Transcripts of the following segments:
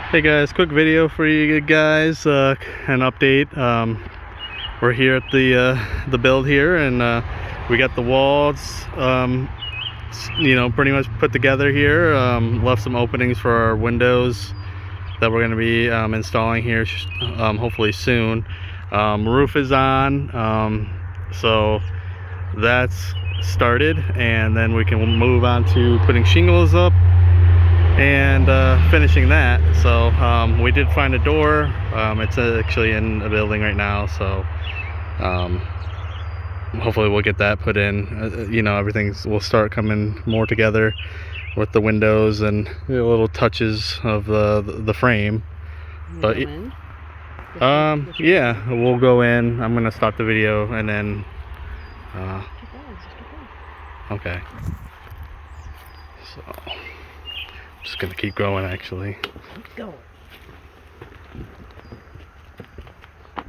Hey guys, quick video for you guys, an update. We're here at the build here, and we got the walls, pretty much put together here. Left some openings for our windows that we're going to be installing here, hopefully soon. Roof is on, so that's started, and then we can move on to putting shingles up and finishing that. So we did find a door. It's actually in a building right now, so hopefully we'll get that put in. Everything will start coming more together with the windows and little touches of the frame. But yeah, we'll go in. I'm gonna stop the video and then okay, so just gonna keep going actually. Keep going.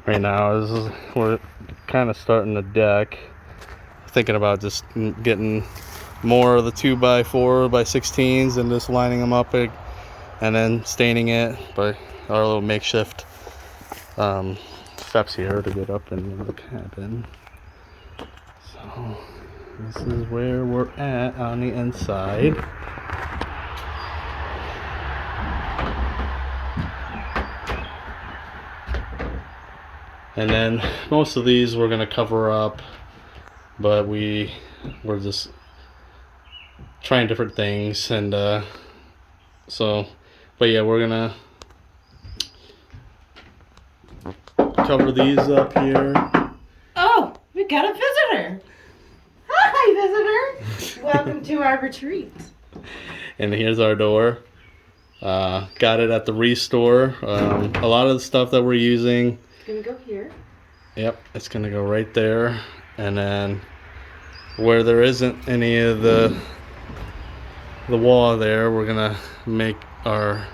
Right now we're kind of starting the deck. Thinking about just getting more of the 2x4x16s and just lining them up and then staining it by our little makeshift steps here to get up into the cabin. So this is where we're at on the inside. And then most of these we're gonna cover up, but we're just trying different things, and but yeah, we're gonna cover these up here. Oh, we got a visitor. Hi, visitor. Welcome to our retreat. And here's our door. Got it at the Restore. A lot of the stuff that we're using, Gonna go here. yep, it's gonna go right there, and then where there isn't any of the wall there, we're gonna make our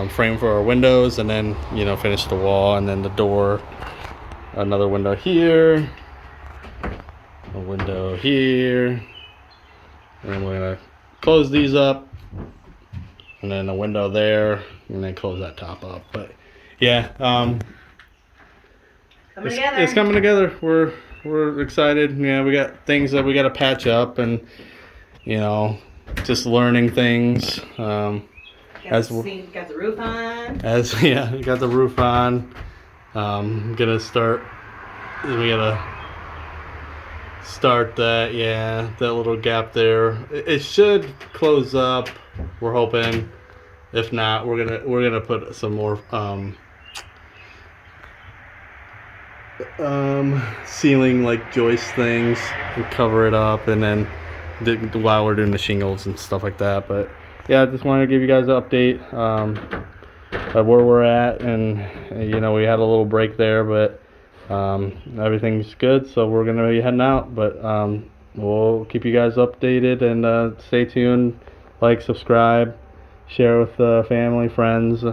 frame for our windows, and then finish the wall, and then the door, another window here, a window here, and we're gonna close these up, and then a window there, and then close that top up. But yeah, it's coming together. We're excited. Yeah, we got things that we got to patch up, and just learning things. Got the roof on. We got the roof on. Gonna start. We gotta start that. Yeah, that little gap there. It should close up. We're hoping. If not, we're gonna put some more ceiling like joist things and cover it up, and then while we're doing the shingles and stuff like that. But yeah, I just wanted to give you guys an update of where we're at, and we had a little break there, but everything's good, so we're gonna be heading out. But we'll keep you guys updated, and stay tuned, like, subscribe, share with family, friends.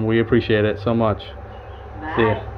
We appreciate it so much. Bye. See ya.